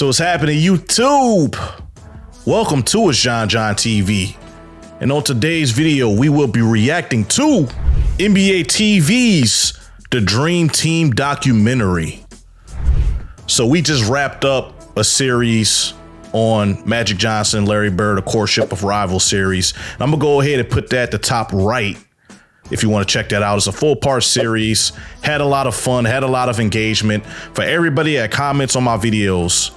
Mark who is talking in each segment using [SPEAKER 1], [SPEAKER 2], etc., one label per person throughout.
[SPEAKER 1] So what's happening, YouTube? Welcome to ITSJONJONTV. And on today's video, we will be reacting to NBA TV's The Dream Team documentary. So we just wrapped up a series on Magic Johnson, Larry Bird, a Courtship of Rivals series. And I'm gonna go ahead and put that at the top right if you want to check that out. It's a full-part series. Had a lot of fun, had a lot of engagement. For everybody that comments on my videos,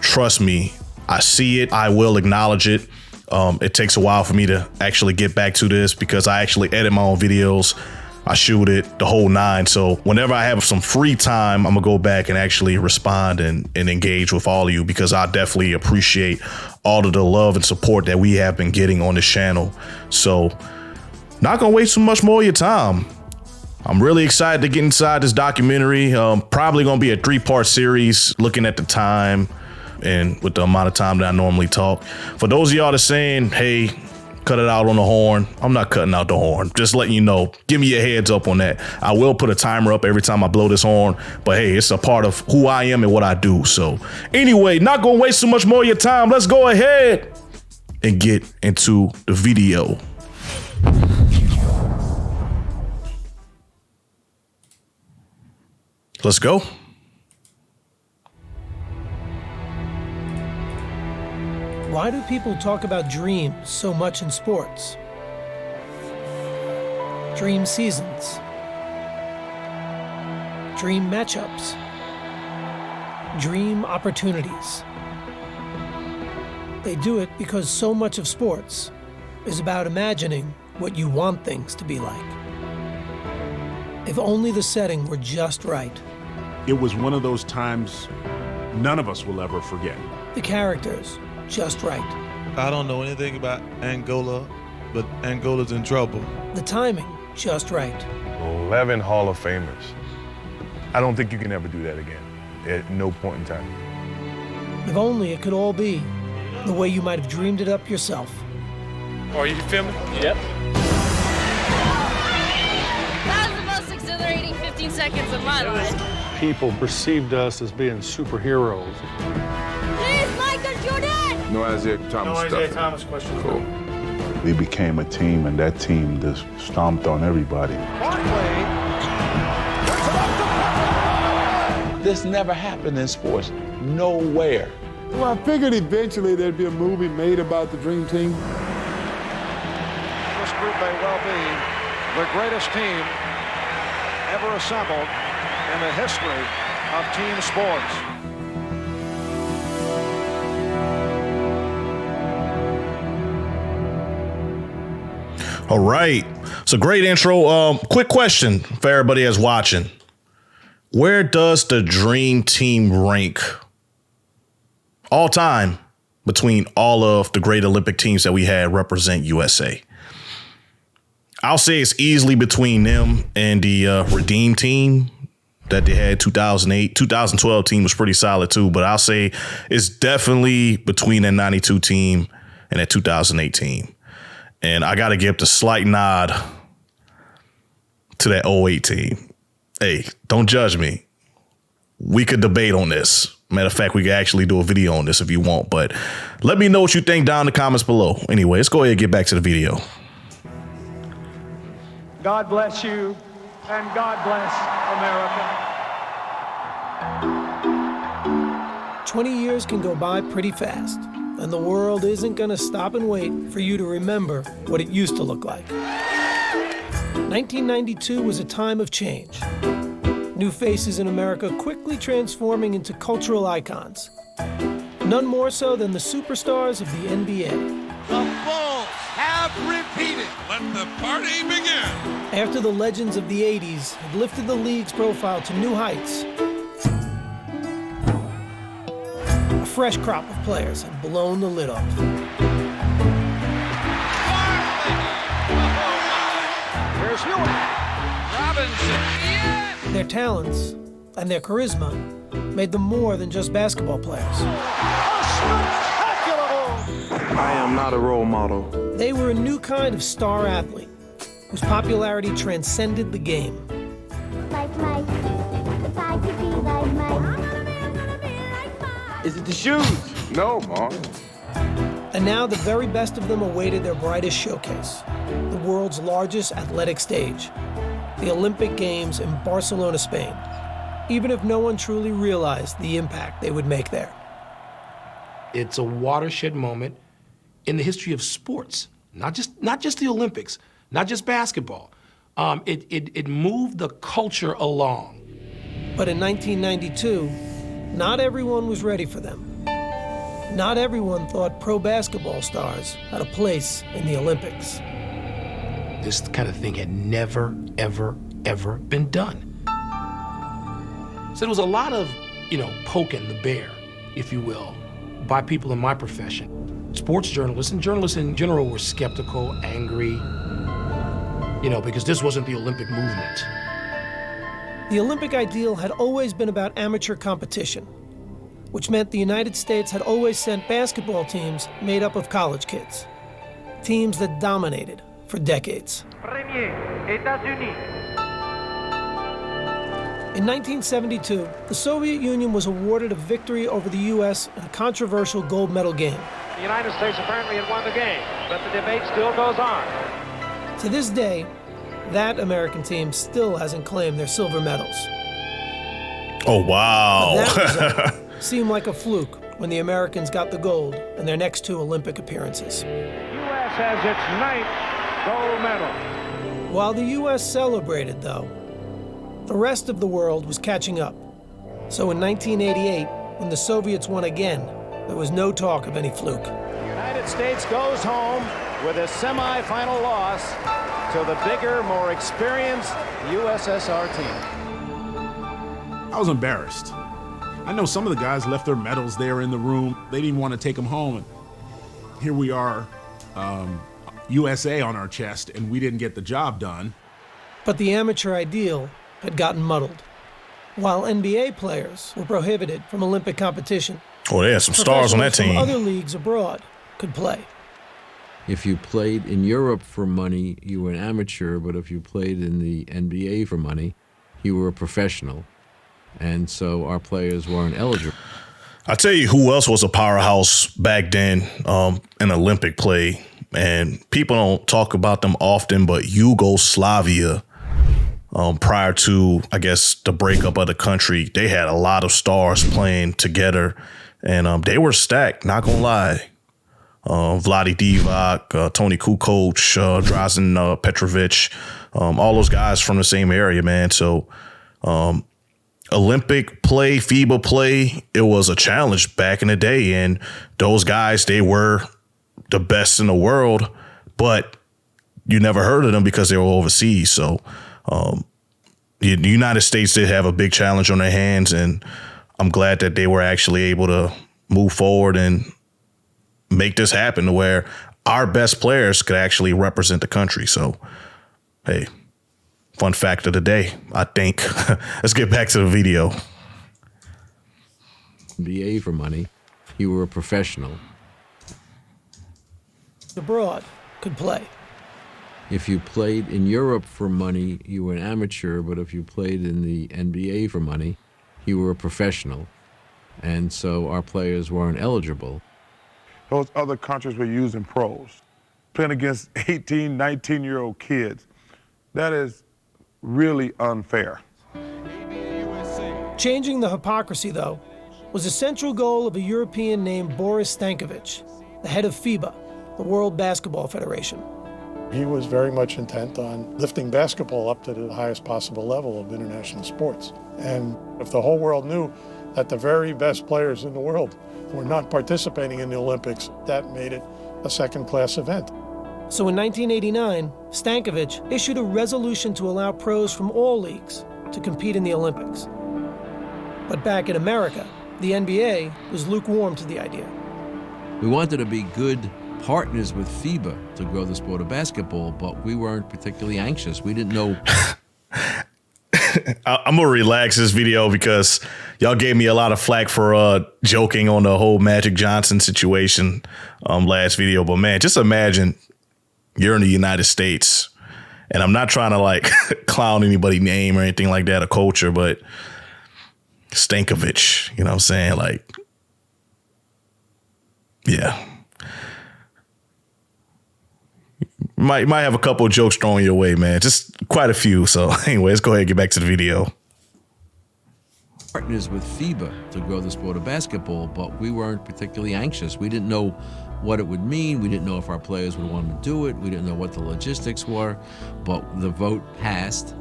[SPEAKER 1] trust me, I see it, I will acknowledge it. It takes a while for me to actually get back to this because I actually edit my own videos. I shoot it the whole nine. So whenever I have some free time, I'm gonna go back and actually respond and engage with all of you because I definitely appreciate all of the love and support that we have been getting on this channel. So not gonna waste too much more of your time. I'm really excited to get inside this documentary. Probably gonna be a 3-part series looking at the time and with the amount of time that I normally talk. For those of y'all that's saying, hey, cut it out on the horn, I'm not cutting out the horn. Just letting you know, give me a heads up on that. I will put a timer up every time I blow this horn, but hey, it's a part of who I am and what I do. So anyway, not gonna waste too much more of your time. Let's go ahead and get into the video. Let's go.
[SPEAKER 2] Why do people talk about dreams so much in sports? Dream seasons, dream matchups, dream opportunities. They do it because so much of sports is about imagining what you want things to be like. If only the setting were just right.
[SPEAKER 3] It was one of those times none of us will ever forget.
[SPEAKER 2] The characters just right.
[SPEAKER 4] I don't know anything about Angola, but Angola's in trouble.
[SPEAKER 2] The timing just right.
[SPEAKER 5] 11 Hall of Famers. I don't think you can ever do that again, at no point in time.
[SPEAKER 2] If only it could all be the way you might have dreamed it up yourself.
[SPEAKER 6] Oh, you filming?
[SPEAKER 7] Yep.
[SPEAKER 8] That was the most exhilarating 15 seconds of my life.
[SPEAKER 7] People perceived us as being superheroes.
[SPEAKER 8] Please, Michael Jordan!
[SPEAKER 5] No Isaiah Thomas stuff.
[SPEAKER 6] Thomas question.
[SPEAKER 5] Cool.
[SPEAKER 9] We became a team, and that team just stomped on everybody.
[SPEAKER 6] Barkley.
[SPEAKER 10] This never happened in sports. Nowhere.
[SPEAKER 11] Well, I figured eventually there'd be a movie made about the Dream Team.
[SPEAKER 6] This group may well be the greatest team ever assembled in the history of team sports.
[SPEAKER 1] All right, it's a great intro. Quick question for everybody that's watching. Where does the Dream Team rank all time between all of the great Olympic teams that we had represent USA? I'll say it's easily between them and the Redeem team that they had 2008. 2012 team was pretty solid too, but I'll say it's definitely between that 92 team and that 2008 team. And I got to give the slight nod to that 08 team. Hey, don't judge me. We could debate on this. Matter of fact, we could actually do a video on this if you want. But let me know what you think down in the comments below. Anyway, let's go ahead and get back to the video.
[SPEAKER 6] God bless you, and God bless America.
[SPEAKER 2] 20 years can go by pretty fast, and the world isn't gonna stop and wait for you to remember what it used to look like. 1992 was a time of change. New faces in America quickly transforming into cultural icons. None more so than the superstars of the NBA.
[SPEAKER 12] The Bulls have repeated. Let the party begin.
[SPEAKER 2] After the legends of the 80s had lifted the league's profile to new heights, a fresh crop of players had blown the lid off.
[SPEAKER 6] Here's Hewitt. Robinson.
[SPEAKER 2] Their talents and their charisma made them more than just basketball players.
[SPEAKER 12] I am not a role model.
[SPEAKER 2] They were a new kind of star athlete whose popularity transcended the game.
[SPEAKER 8] Like Mike. If I could be like Mike.
[SPEAKER 13] Is it the shoes?
[SPEAKER 14] No, Mom.
[SPEAKER 2] And now the very best of them awaited their brightest showcase, the world's largest athletic stage, the Olympic Games in Barcelona, Spain, even if no one truly realized the impact they would make there.
[SPEAKER 15] It's a watershed moment in the history of sports, not just the Olympics, not just basketball. It moved the culture along.
[SPEAKER 2] But in 1992, not everyone was ready for them. Not everyone thought pro basketball stars had a place in the Olympics.
[SPEAKER 15] This kind of thing had never, ever, ever been done. So there was a lot of, poking the bear, if you will, by people in my profession. Sports journalists and journalists in general were skeptical, angry, because this wasn't the Olympic movement.
[SPEAKER 2] The Olympic ideal had always been about amateur competition, which meant the United States had always sent basketball teams made up of college kids, teams that dominated for decades. In 1972, the Soviet Union was awarded a victory over the U.S. in a controversial gold medal game.
[SPEAKER 6] The United States apparently had won the game, but the debate still goes on.
[SPEAKER 2] To this day, that American team still hasn't claimed their silver medals.
[SPEAKER 1] Oh, wow.
[SPEAKER 2] But that result seemed like a fluke when the Americans got the gold in their next two Olympic appearances.
[SPEAKER 6] U.S. has its 9th gold medal.
[SPEAKER 2] While the U.S. celebrated, though, the rest of the world was catching up. So in 1988, when the Soviets won again, there was no talk of any fluke.
[SPEAKER 6] The United States goes home with a semifinal loss to the bigger, more experienced USSR team.
[SPEAKER 3] I was embarrassed. I know some of the guys left their medals there in the room. They didn't want to take them home. And here we are, USA on our chest, and we didn't get the job done.
[SPEAKER 2] But the amateur ideal had gotten muddled. While NBA players were prohibited from Olympic competition,
[SPEAKER 1] oh, they had some stars on that team.
[SPEAKER 2] From other leagues abroad could play.
[SPEAKER 16] If you played in Europe for money, you were an amateur, but if you played in the NBA for money, you were a professional. And so our players weren't eligible.
[SPEAKER 1] I'll tell you who else was a powerhouse back then in Olympic play, and people don't talk about them often, but Yugoslavia, prior to, I guess, the breakup of the country, they had a lot of stars playing together, and they were stacked, not gonna lie. Vlade Divac, Tony Kukoc, Drazen Petrovic, all those guys from the same area, man. So Olympic play, FIBA play, it was a challenge back in the day. And those guys, they were the best in the world, but you never heard of them because they were overseas. So the United States did have a big challenge on their hands, and I'm glad that they were actually able to move forward and make this happen to where our best players could actually represent the country. So, hey, fun fact of the day, I think. Let's get back to the video.
[SPEAKER 16] NBA for money, you were a professional.
[SPEAKER 2] Abroad could play.
[SPEAKER 16] If you played in Europe for money, you were an amateur, but if you played in the NBA for money, you were a professional. And so our players weren't eligible.
[SPEAKER 9] Those other countries were using pros, playing against 18, 19-year-old kids. That is really unfair.
[SPEAKER 2] Changing the hypocrisy, though, was a central goal of a European named Boris Stankovic, the head of FIBA, the World Basketball Federation.
[SPEAKER 7] He was very much intent on lifting basketball up to the highest possible level of international sports. And if the whole world knew that the very best players in the world were not participating in the Olympics, that made it a second-class event.
[SPEAKER 2] So in 1989, Stankovic issued a resolution to allow pros from all leagues to compete in the Olympics. But back in America, the NBA was lukewarm to the idea.
[SPEAKER 16] We wanted to be good partners with FIBA to grow the sport of basketball, but we weren't particularly anxious. We didn't know.
[SPEAKER 1] I'm gonna relax this video because y'all gave me a lot of flack for joking on the whole Magic Johnson situation last video. But man, just imagine you're in the United States, and I'm not trying to like clown anybody's name or anything like that, a culture, but Stankovic, you know what I'm saying? Like, Yeah. Might have a couple of jokes thrown your way, man. Just quite a few. So anyway, let's go ahead and get back to the video.
[SPEAKER 16] Partners with FIBA to grow the sport of basketball, but we weren't particularly anxious. We didn't know what it would mean. We didn't know if our players would want to do it. We didn't know what the logistics were, but the vote passed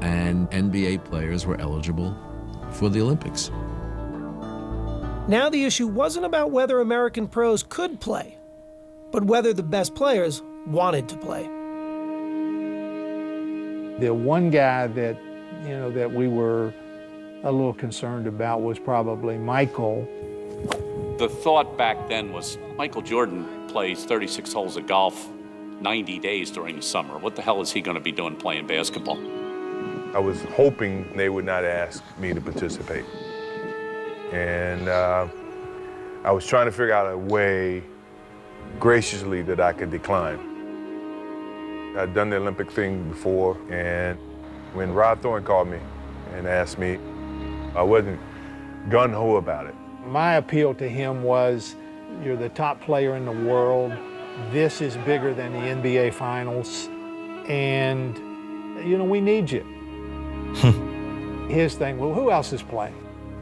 [SPEAKER 16] and NBA players were eligible for the Olympics.
[SPEAKER 2] Now the issue wasn't about whether American pros could play, but whether the best players wanted to play.
[SPEAKER 13] The one guy that, that we were a little concerned about was probably Michael.
[SPEAKER 14] The thought back then was Michael Jordan plays 36 holes of golf 90 days during the summer. What the hell is he going to be doing playing basketball?
[SPEAKER 5] I was hoping they would not ask me to participate. And I was trying to figure out a way graciously that I could decline. I'd done the Olympic thing before, and when Rod Thorne called me and asked me, I wasn't gung-ho about it.
[SPEAKER 13] My appeal to him was, you're the top player in the world. This is bigger than the NBA Finals, and, we need you. His thing, well, who else is playing?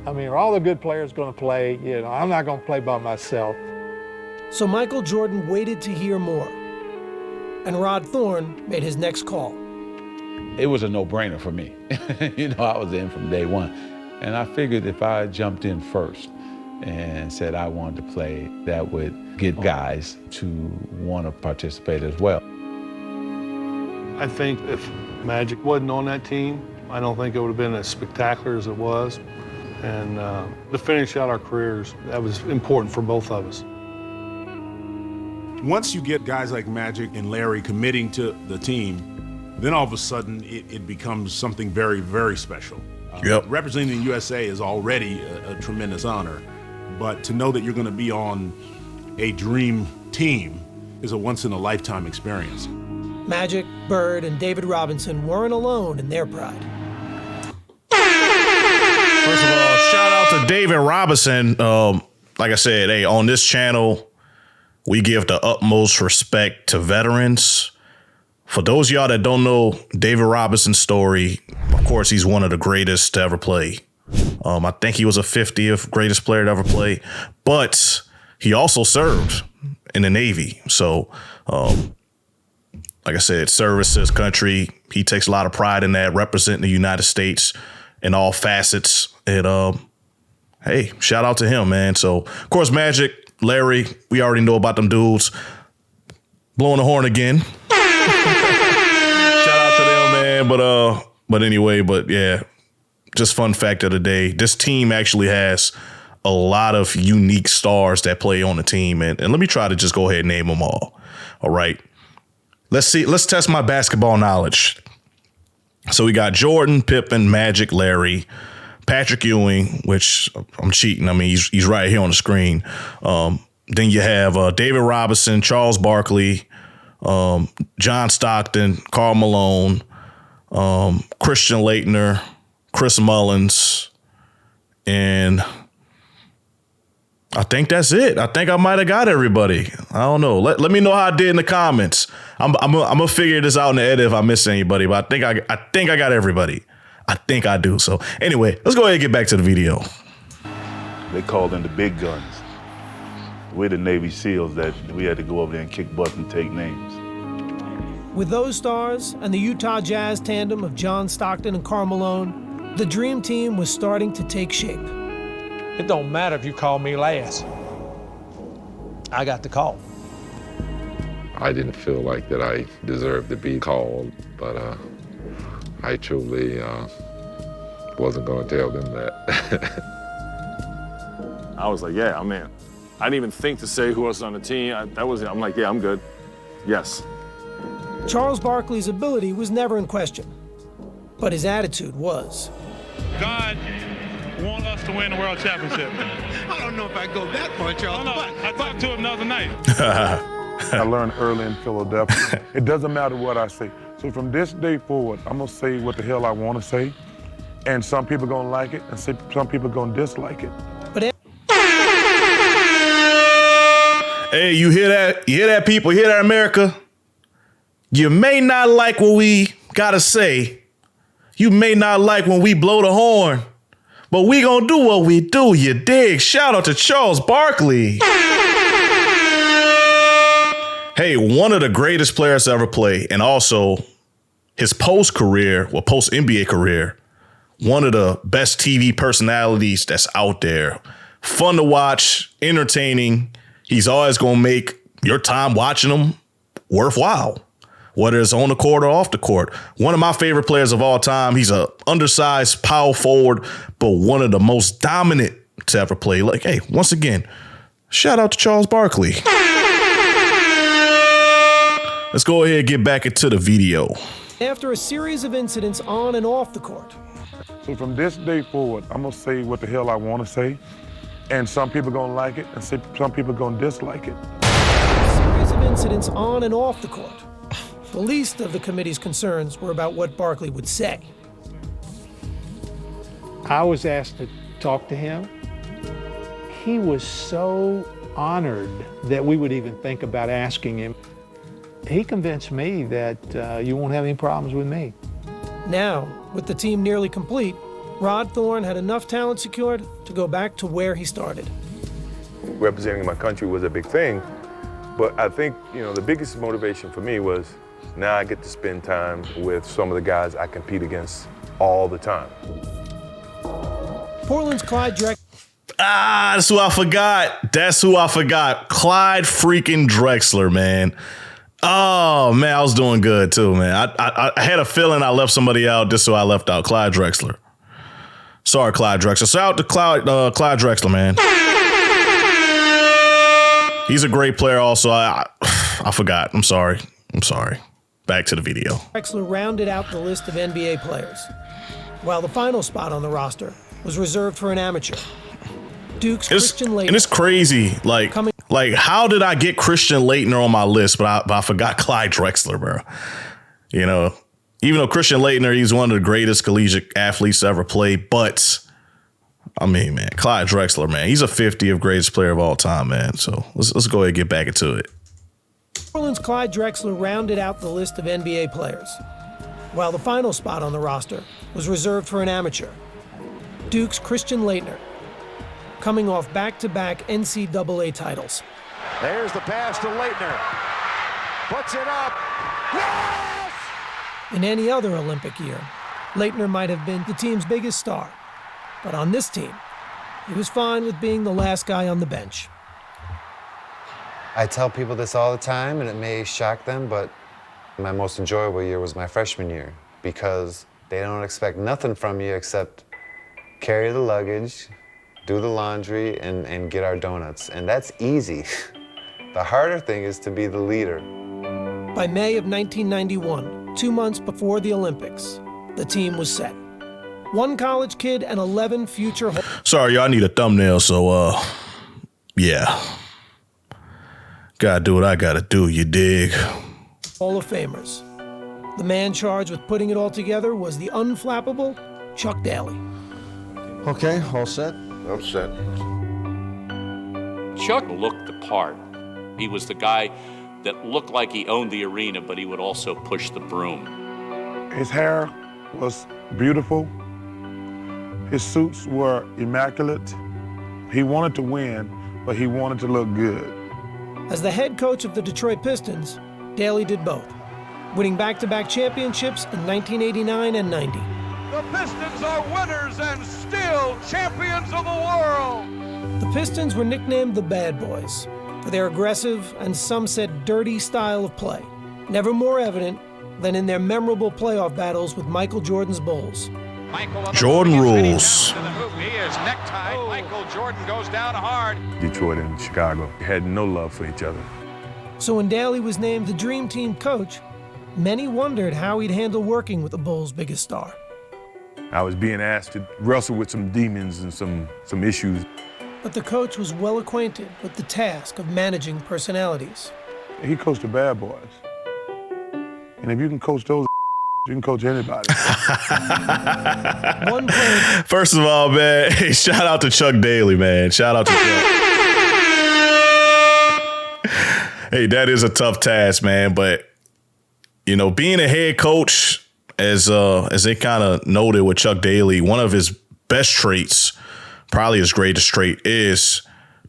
[SPEAKER 13] I mean, are all the good players going to play? I'm not going to play by myself.
[SPEAKER 2] So Michael Jordan waited to hear more, and Rod Thorne made his next call.
[SPEAKER 10] It was a no-brainer for me. I was in from day one. And I figured if I jumped in first and said I wanted to play, that would get guys to want to participate as well.
[SPEAKER 17] I think if Magic wasn't on that team, I don't think it would have been as spectacular as it was. And to finish out our careers, that was important for both of us.
[SPEAKER 3] Once you get guys like Magic and Larry committing to the team, then all of a sudden it becomes something very, very special. Representing the USA is already a tremendous honor, but to know that you're going to be on a dream team is a once-in-a-lifetime experience.
[SPEAKER 2] Magic, Bird, and David Robinson weren't alone in their pride.
[SPEAKER 1] First of all, shout out to David Robinson. Like I said, hey, on this channel, we give the utmost respect to veterans. For those of y'all that don't know David Robinson's story, of course, he's one of the greatest to ever play. I think he was a 50th greatest player to ever play, but he also served in the Navy. So, like I said, service to his country. He takes a lot of pride in that, representing the United States in all facets. And hey, shout out to him, man. So, of course, Magic, Larry, we already know about them dudes. Blowing the horn again. Shout out to them, man. But anyway, yeah, just fun fact of the day. This team actually has a lot of unique stars that play on the team. And let me try to just go ahead and name them all. All right. Let's test my basketball knowledge. So we got Jordan, Pippen, Magic, Larry, Patrick Ewing, which I'm cheating. I mean, he's right here on the screen. Then you have David Robinson, Charles Barkley, John Stockton, Karl Malone, Christian Laettner, Chris Mullins, and I think that's it. I think I might have got everybody. I don't know. Let me know how I did in the comments. I'm gonna figure this out in the edit if I miss anybody, but I think I got everybody. I think I do. So anyway, let's go ahead and get back to the video.
[SPEAKER 18] They called in the big guns. We're the Navy SEALs that we had to go over there and kick butt and take names.
[SPEAKER 2] With those stars and the Utah Jazz tandem of John Stockton and Karl Malone, the dream team was starting to take shape.
[SPEAKER 13] It don't matter if you call me last. I got the call.
[SPEAKER 19] I didn't feel like that I deserved to be called, but I truly wasn't going to tell them that.
[SPEAKER 20] I was like, yeah, I'm in. I didn't even think to say who else was on the team. I'm like, yeah, I'm good. Yes.
[SPEAKER 2] Charles Barkley's ability was never in question, but his attitude was.
[SPEAKER 4] God want us to win the world championship.
[SPEAKER 12] I don't know if I go that far, Charles.
[SPEAKER 4] No, I talked to him the other night.
[SPEAKER 9] I learned early in Philadelphia. It doesn't matter what I say. So from this day forward, I'm gonna say what the hell I want to say, and some people are gonna like it, and some people are gonna dislike it.
[SPEAKER 2] But
[SPEAKER 1] Hey, you hear that? You hear that, people? You hear that, America? You may not like what we gotta say. You may not like when we blow the horn. But we gonna do what we do, you dig? Shout out to Charles Barkley. Hey, one of the greatest players to ever play, and also his post-NBA career, one of the best TV personalities that's out there. Fun to watch, entertaining. He's always gonna make your time watching him worthwhile, whether it's on the court or off the court. One of my favorite players of all time. He's a undersized power forward, but one of the most dominant to ever play. Like, hey, once again, shout out to Charles Barkley. Let's go ahead and get back into the video.
[SPEAKER 2] After a series of incidents on and off the court.
[SPEAKER 9] So from this day forward, I'm gonna say what the hell I wanna say. And some people gonna like it, and some people gonna dislike it.
[SPEAKER 2] A series of incidents on and off the court. The least of the committee's concerns were about what Barkley would say.
[SPEAKER 13] I was asked to talk to him. He was so honored that we would even think about asking him. He convinced me that you won't have any problems with me.
[SPEAKER 2] Now, with the team nearly complete, Rod Thorne had enough talent secured to go back to where he started.
[SPEAKER 5] Representing my country was a big thing, but I think, the biggest motivation for me was now I get to spend time with some of the guys I compete against all the time.
[SPEAKER 2] Portland's Clyde Drexler.
[SPEAKER 1] That's who I forgot. Clyde freaking Drexler, man. Oh, man, I was doing good, too, man. I had a feeling I left somebody out just so I left out Clyde Drexler. Sorry, Clyde Drexler. Shout out to Clyde Drexler, man. He's a great player also. I forgot. I'm sorry. Back to the video.
[SPEAKER 2] Drexler rounded out the list of NBA players, while the final spot on the roster was reserved for an amateur. Duke's Christian Laettner.
[SPEAKER 1] And it's crazy. Like, how did I get Christian Laettner on my list, but I forgot Clyde Drexler, bro? Even though Christian Laettner, he's one of the greatest collegiate athletes to ever play, but I mean, man, Clyde Drexler, man, he's a 50th greatest player of all time, man. So let's go ahead and get back into it.
[SPEAKER 2] Portland's Clyde Drexler rounded out the list of NBA players, while the final spot on the roster was reserved for an amateur. Duke's Christian Laettner, coming off back-to-back NCAA titles.
[SPEAKER 6] There's the pass to Laettner. Puts it up. Yes!
[SPEAKER 2] In any other Olympic year, Laettner might have been the team's biggest star. But on this team, he was fine with being the last guy on the bench.
[SPEAKER 21] I tell people this all the time, and it may shock them, but my most enjoyable year was my freshman year because they don't expect nothing from you except carry the luggage, do the laundry, and get our donuts. And that's easy. The harder thing is to be the leader.
[SPEAKER 2] By May of 1991, 2 months before the Olympics, the team was set. One college kid and 11 future...
[SPEAKER 1] Sorry, y'all, I need a thumbnail, so, yeah. Gotta do what I gotta do, you dig?
[SPEAKER 2] Hall of Famers. The man charged with putting it all together was the unflappable Chuck Daly.
[SPEAKER 22] Okay, all set?
[SPEAKER 18] I'm set.
[SPEAKER 14] Chuck looked the part. He was the guy that looked like he owned the arena, but he would also push the broom.
[SPEAKER 9] His hair was beautiful. His suits were immaculate. He wanted to win, but he wanted to look good.
[SPEAKER 2] As the head coach of the Detroit Pistons, Daly did both, winning back-to-back championships in 1989 and 90.
[SPEAKER 12] The Pistons are winners and still champions of the world.
[SPEAKER 2] The Pistons were nicknamed the Bad Boys for their aggressive and some said dirty style of play, never more evident than in their memorable playoff battles with Michael Jordan's Bulls.
[SPEAKER 1] Jordan rules.
[SPEAKER 6] He is necktied. Michael Jordan goes down hard.
[SPEAKER 5] Detroit and Chicago had no love for each other.
[SPEAKER 2] So when Daly was named the Dream Team coach, many wondered how he'd handle working with the Bulls' biggest star.
[SPEAKER 5] I was being asked to wrestle with some demons and some issues.
[SPEAKER 2] But the coach was well acquainted with the task of managing personalities.
[SPEAKER 9] He coached the bad boys. And if you can coach those, you can coach anybody.
[SPEAKER 2] One player.
[SPEAKER 1] First of all, man, hey, shout out to Chuck Daly, man. Shout out to Chuck. Hey, that is a tough task, man. But, you know, being a head coach, as they kind of noted with Chuck Daly, one of his best traits, probably his greatest trait, is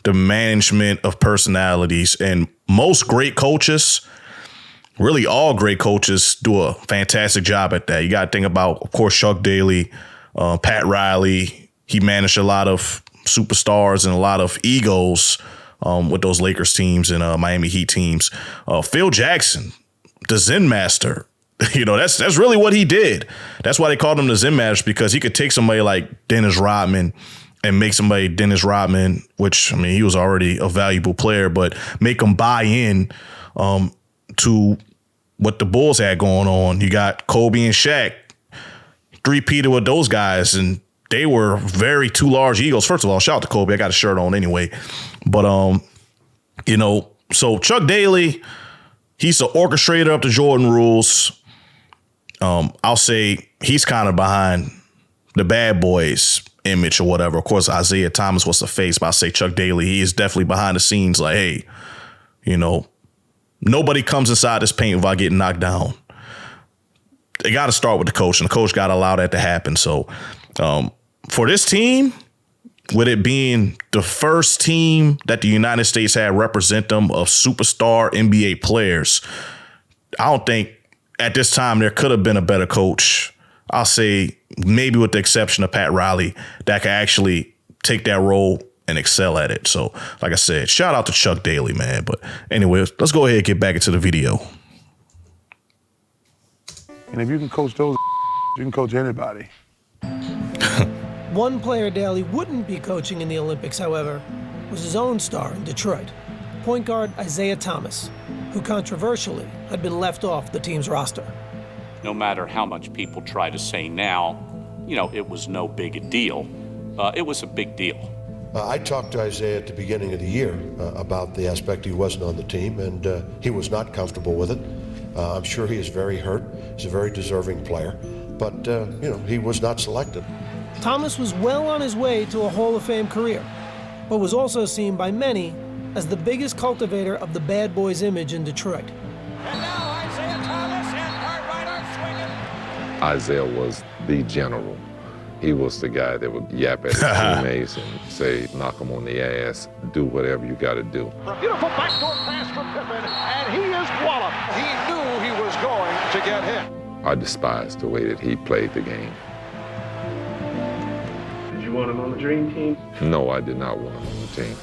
[SPEAKER 1] the management of personalities. And most great coaches, really all great coaches, do a fantastic job at that. You got to think about, of course, Chuck Daly, Pat Riley. He managed a lot of superstars and a lot of egos with those Lakers teams and Miami Heat teams. Phil Jackson, the Zen Master. You know, that's really what he did. That's why they called him the Zen Master, because he could take somebody like Dennis Rodman and make somebody Dennis Rodman, which, I mean, he was already a valuable player, but make them buy in to what the Bulls had going on. You got Kobe and Shaq, three-peated with those guys, and they were very two large egos. First of all, shout out to Kobe. I got a shirt on anyway. But, you know, so Chuck Daly, he's the orchestrator of the Jordan rules. I'll say he's kind of behind the bad boys image or whatever. Of course, Isaiah Thomas was the face, but I'll say Chuck Daly, he is definitely behind the scenes like, hey, you know, nobody comes inside this paint without getting knocked down. They got to start with the coach, and the coach got to allow that to happen. So for this team, with it being the first team that the United States had represent them of superstar NBA players, I don't think at this time there could have been a better coach. I'll say maybe with the exception of Pat Riley that could actually take that role and excel at it. So, like I said, shout out to Chuck Daly, man. But anyway, let's go ahead and get back into the video.
[SPEAKER 9] And if you can coach those, you can coach anybody.
[SPEAKER 2] One player Daly wouldn't be coaching in the Olympics, however, was his own star in Detroit, point guard Isaiah Thomas, who controversially had been left off the team's roster.
[SPEAKER 14] No matter how much people try to say now, you know, it was no big a deal. It was a big deal.
[SPEAKER 8] I talked to Isaiah at the beginning of the year about the aspect he wasn't on the team, and he was not comfortable with it. I'm sure he is very hurt. He's a very deserving player, but you know, he was not selected.
[SPEAKER 2] Thomas was well on his way to a Hall of Fame career, but was also seen by many as the biggest cultivator of the bad boys image in Detroit.
[SPEAKER 12] And now Isaiah Thomas and Cartwright are swinging.
[SPEAKER 19] Isaiah was the general. He was the guy that would yap at his teammates and say, knock him on the ass, do whatever you got to do.
[SPEAKER 6] A beautiful backdoor pass from Pippen, and he is walloped. He knew he was going to get hit.
[SPEAKER 19] I despised the way that he played the game.
[SPEAKER 11] Did you want him on the dream team?
[SPEAKER 19] No, I did not want him on the team.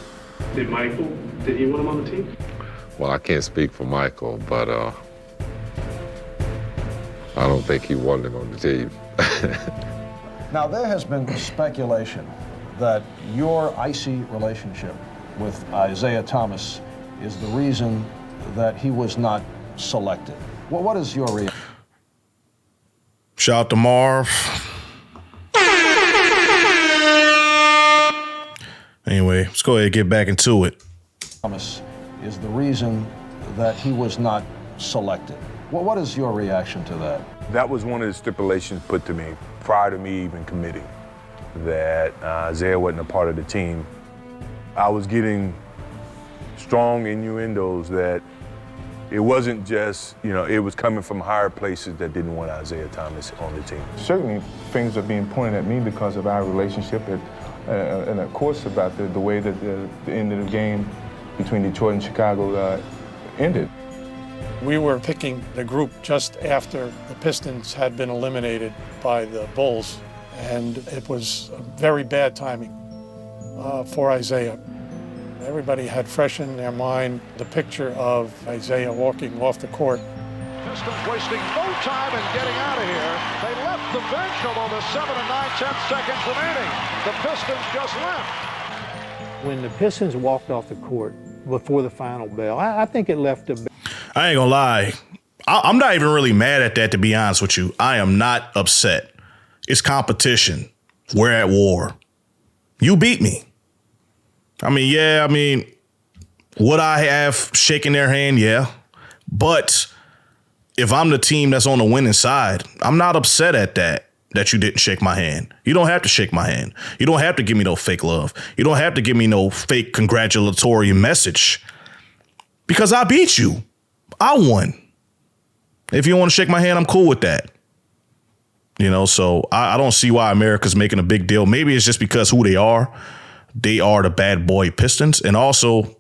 [SPEAKER 11] Did Michael? Did you want him on the team?
[SPEAKER 19] Well, I can't speak for Michael, but I don't think he wanted him on the team.
[SPEAKER 22] Now, there has been speculation that your icy relationship with Isaiah Thomas is the reason that he was not selected. Well, what is your reaction?
[SPEAKER 1] Shout out to Marv. Anyway, let's go ahead and get back into it.
[SPEAKER 22] Thomas is the reason that he was not selected. Well, what is your reaction to that?
[SPEAKER 5] That was one of the stipulations put to me prior to me even committing, that Isaiah wasn't a part of the team. I was getting strong innuendos that it wasn't just, you know, it was coming from higher places that didn't want Isaiah Thomas on the team.
[SPEAKER 9] Certainly things are being pointed at me because of our relationship and of course about the way that the end of the game between Detroit and Chicago ended.
[SPEAKER 7] We were picking the group just after the Pistons had been eliminated by the Bulls, and it was very bad timing for Isaiah. Everybody had fresh in their mind the picture of Isaiah walking off the court.
[SPEAKER 6] Pistons wasting no time in getting out of here. They left the bench, although there's 7 and 9/10 seconds remaining. The Pistons just left.
[SPEAKER 13] When the Pistons walked off the court before the final bell, I think it left a...
[SPEAKER 1] I ain't gonna lie. I'm not even really mad at that, to be honest with you. I am not upset. It's competition. We're at war. You beat me. Would I have shaken their hand? Yeah. But if I'm the team that's on the winning side, I'm not upset at that you didn't shake my hand. You don't have to shake my hand. You don't have to give me no fake love. You don't have to give me no fake congratulatory message. because I beat you. I won. If you want to shake my hand, I'm cool with that. You know, so I don't see why America's making a big deal. Maybe it's just because who they are. They are the bad boy Pistons. And also,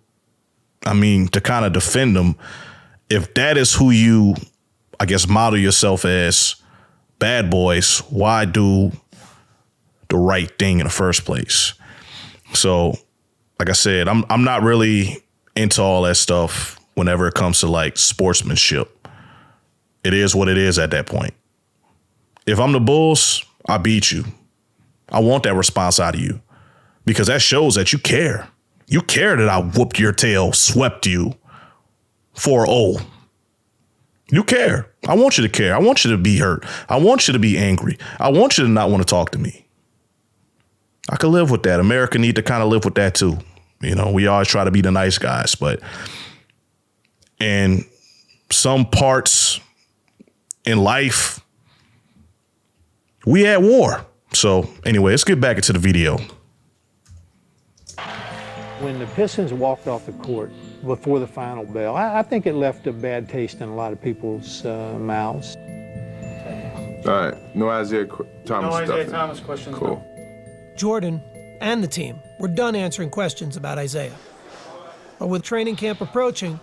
[SPEAKER 1] I mean, to kind of defend them, if that is who you, I guess, model yourself as bad boys, why do the right thing in the first place? So, like I said, I'm not really into all that stuff whenever it comes to like sportsmanship. It is what it is at that point. If I'm the Bulls, I beat you. I want that response out of you because that shows that you care. You care that I whooped your tail, swept you 4-0. You care. I want you to care. I want you to be hurt. I want you to be angry. I want you to not want to talk to me. I could live with that. America need to kind of live with that too. You know, we always try to be the nice guys, but in some parts in life, we at war. So anyway, let's get back into the video.
[SPEAKER 13] When the Pistons walked off the court before the final bell, I think it left a bad taste in a lot of people's mouths.
[SPEAKER 5] All right, no Isaiah Thomas stuff.
[SPEAKER 2] No Isaiah Thomas questions.
[SPEAKER 5] Cool.
[SPEAKER 2] Jordan and the team were done answering questions about Isaiah. But with training camp approaching,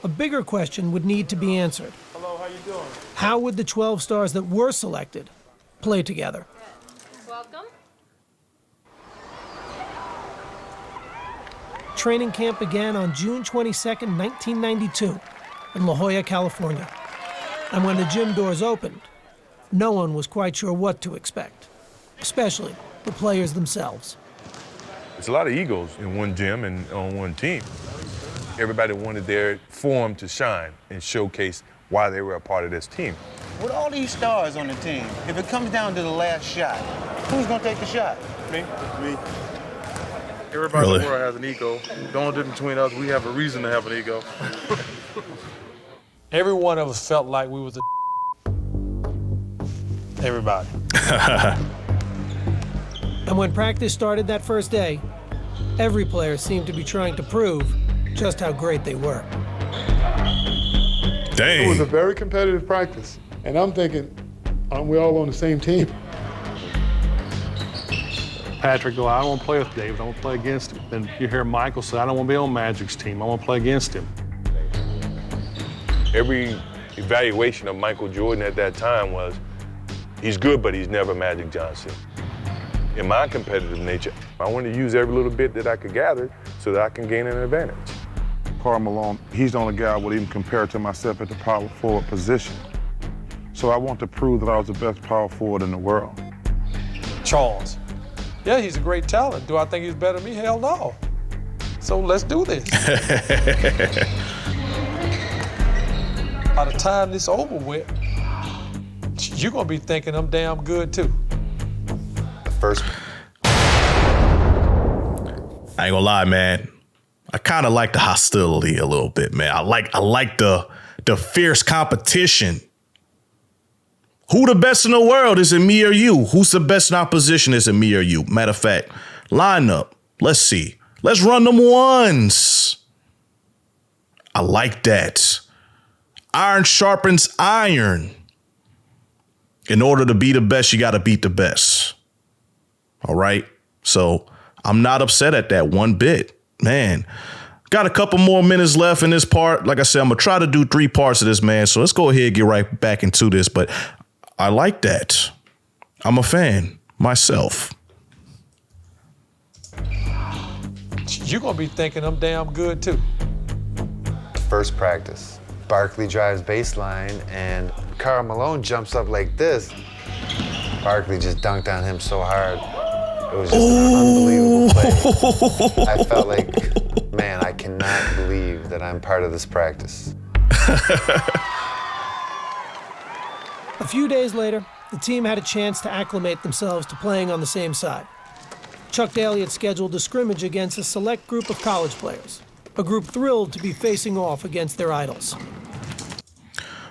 [SPEAKER 2] a bigger question would need to be answered.
[SPEAKER 17] Hello, how you doing?
[SPEAKER 2] How would the 12 stars that were selected play together?
[SPEAKER 15] Welcome.
[SPEAKER 2] Training camp began on June 22nd, 1992, in La Jolla, California. And when the gym doors opened, no one was quite sure what to expect, especially the players themselves.
[SPEAKER 5] There's a lot of egos in one gym and on one team. Everybody wanted their form to shine and showcase why they were a part of this team.
[SPEAKER 16] With all these stars on the team, if it comes down to the last shot, who's gonna take the shot? Me.
[SPEAKER 4] Everybody in the world has an ego. The only difference between us, we have a reason to have an ego.
[SPEAKER 17] Every one of us felt like we was a everybody.
[SPEAKER 2] And when practice started that first day, every player seemed to be trying to prove just how great they were.
[SPEAKER 1] Dang.
[SPEAKER 7] It was a very competitive practice. And I'm thinking, aren't we all on the same team?
[SPEAKER 17] Patrick go, I don't want to play with David, I want to play against him. Then you hear Michael say, I don't want to be on Magic's team, I want to play against him.
[SPEAKER 5] Every evaluation of Michael Jordan at that time was, he's good, but he's never Magic Johnson. In my competitive nature, I wanted to use every little bit that I could gather so that I can gain an advantage.
[SPEAKER 9] Karl Malone, he's the only guy I would even compare to myself at the power forward position. So I want to prove that I was the best power forward in the world.
[SPEAKER 17] Charles. Yeah, he's a great talent. Do I think he's better than me? Hell no. So let's do this. By the time this over with, you're gonna be thinking I'm damn good too.
[SPEAKER 21] First.
[SPEAKER 1] I ain't gonna lie, man. I kind of like the hostility a little bit, man. I like the fierce competition. Who the best in the world? Is it me or you? Who's the best in our position? Is it me or you? Matter of fact, line up. Let's see. Let's run them ones. I like that. Iron sharpens iron. In order to be the best, you got to beat the best. All right. So I'm not upset at that one bit, man. Got a couple more minutes left in this part. Like I said, I'm going to try to do 3 parts of this, man. So let's go ahead and get right back into this. But I like that. I'm a fan myself.
[SPEAKER 17] You're going to be thinking I'm damn good too.
[SPEAKER 21] First practice. Barkley drives baseline and Karl Malone jumps up like this. Barkley just dunked on him so hard. It was just an unbelievable play. I felt like, man, I cannot believe that I'm part of this practice.
[SPEAKER 2] A few days later, the team had a chance to acclimate themselves to playing on the same side. Chuck Daly had scheduled a scrimmage against a select group of college players, a group thrilled to be facing off against their idols.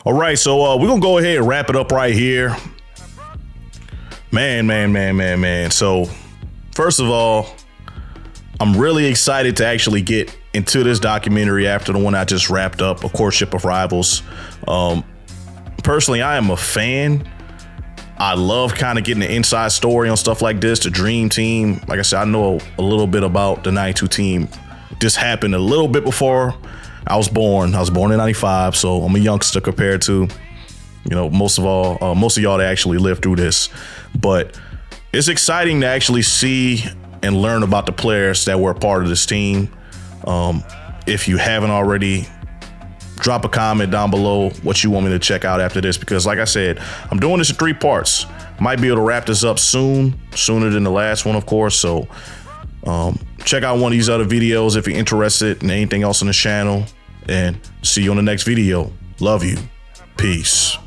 [SPEAKER 1] All right, so we're going to go ahead and wrap it up right here. Man. So, first of all, I'm really excited to actually get into this documentary after the one I just wrapped up, A Courtship of Rivals. Personally, I am a fan. I love kind of getting the inside story on stuff like this, the Dream Team. Like I said, I know a little bit about the 92 team. This happened a little bit before I was born. I was born in 95, so I'm a youngster compared to, most of y'all that actually lived through this. But it's exciting to actually see and learn about the players that were a part of this team. If you haven't already, drop a comment down below what you want me to check out after this, because like I said, I'm doing this in 3 parts. Might be able to wrap this up sooner than the last one, of course. So check out one of these other videos if you're interested in anything else on the channel, and see you on the next video. Love you. Peace.